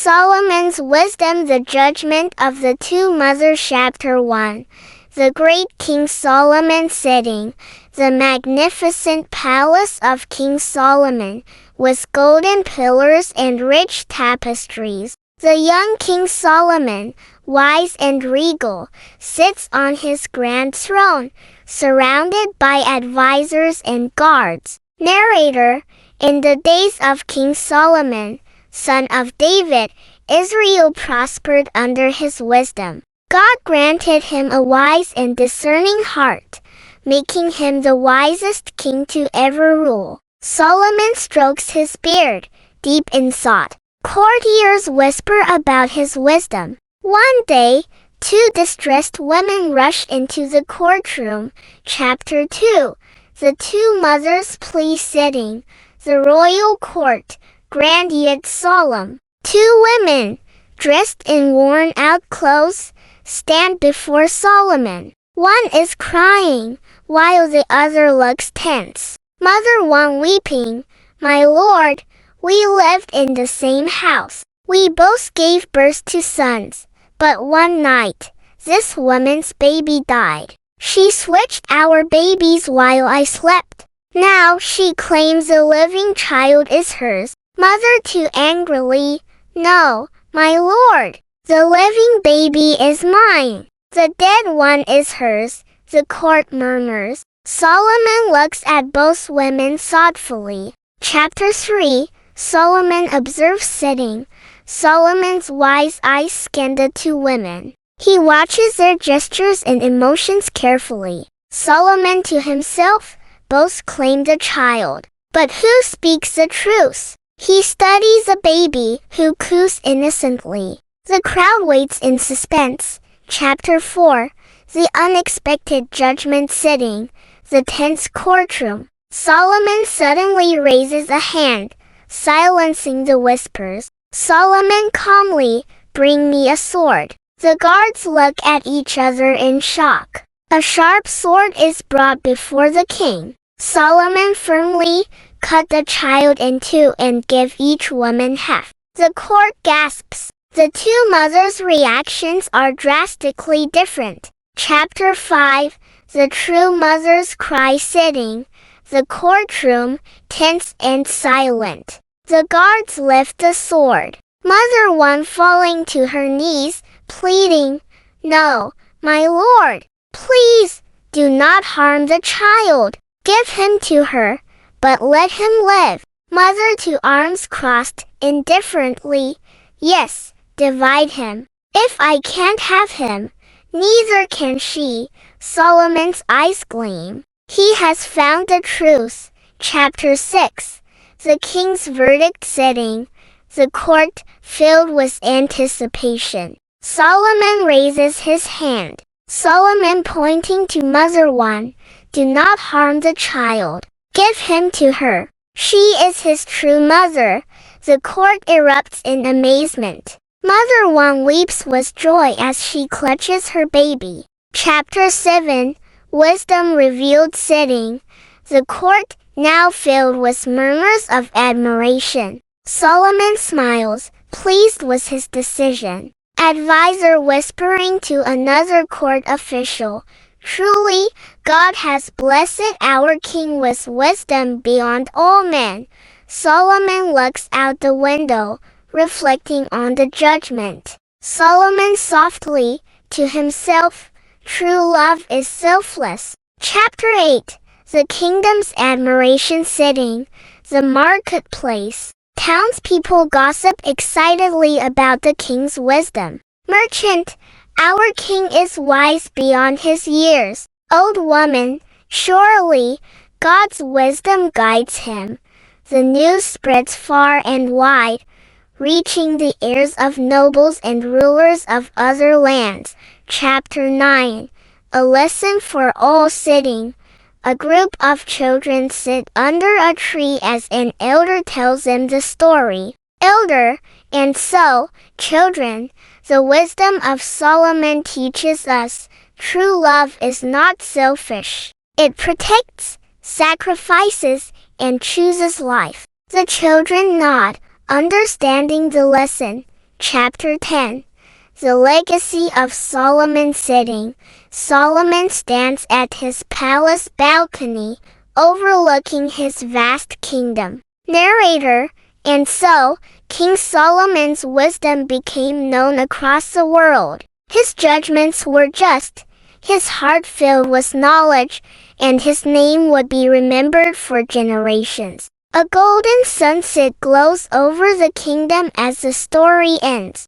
Solomon's wisdom. The judgment of the two mothers. Chapter 1. The great King Solomon sitting. The magnificent palace of King Solomon, with golden pillars and rich tapestries. The young King Solomon, wise and regal, sits on his grand throne, surrounded by advisors and guards. Narrator. In the days of King Solomon, son of David, Israel prospered under his wisdom. God granted him a wise and discerning heart, making him the wisest king to ever rule. Solomon strokes his beard, deep in thought. Courtiers whisper about his wisdom. One day, two distressed women rushed into the courtroom. Chapter 2. The two mothers. Plea sitting. The royal court, grand yet solemn. Two women, dressed in worn-out clothes, stand before Solomon. One is crying, while the other looks tense. Mother one weeping, "My lord, we lived in the same house. We both gave birth to sons, but one night, this woman's baby died. She switched our babies while I slept. Now she claims the living child is hers." Mother 2 angrily, "No, my lord, the living baby is mine. The dead one is hers." The court murmurs. Solomon looks at both women thoughtfully. Chapter 3. Solomon observes sitting. Solomon's wise eyes scan the two women. He watches their gestures and emotions carefully. Solomon to himself, both claim the child. But who speaks the truth? He studies a baby who coos innocently. The crowd waits in suspense. Chapter 4. The unexpected judgment sitting. The tense courtroom. Solomon suddenly raises a hand, silencing the whispers. Solomon calmly, "Bring me a sword." The guards look at each other in shock. A sharp sword is brought before the king. Solomon firmly, "Cut the child in two and give each woman half." The court gasps. The two mothers' reactions are drastically different. Chapter 5. The true mother's cry sitting. The courtroom, tense and silent. The guards lift the sword. Mother 1 falling to her knees, pleading, "No, my lord, please, do not harm the child. Give him to her, but let him live." Mother 2 arms crossed, indifferently, "Yes, divide him. If I can't have him, neither can she." Solomon's eyes gleam. He has found the truth. Chapter 6. The king's verdict sitting. The court, filled with anticipation. Solomon raises his hand. Solomon pointing to Mother 1, "Do not harm the child. Give him to her. She is his true mother." The court erupts in amazement. Mother 1 weeps with joy as she clutches her baby. Chapter 7. Wisdom revealed sitting. The court, now filled with murmurs of admiration. Solomon smiles, pleased with his decision. Advisor whispering to another court official, "Truly, God has blessed our king with wisdom beyond all men." Solomon looks out the window, reflecting on the judgment. Solomon softly, to himself, "True love is selfless." Chapter 8. The kingdom's admiration sitting. The marketplace. Townspeople gossip excitedly about the king's wisdom. Merchant, "Our king is wise beyond his years." Old woman, "Surely, God's wisdom guides him." The news spreads far and wide, reaching the ears of nobles and rulers of other lands. Chapter 9. A lesson for all sitting. A group of children sit under a tree as an elder tells them the story. Elder, "And so, children, the wisdom of Solomon teaches us, true love is not selfish. It protects, sacrifices, and chooses life." The children nod, understanding the lesson. Chapter 10. The Legacy of Solomon Sitting. Solomon stands at his palace balcony, overlooking his vast kingdom. Narrator. And so, King Solomon's wisdom became known across the world. His judgments were just, his heart filled with knowledge, and his name would be remembered for generations. A golden sunset glows over the kingdom as the story ends.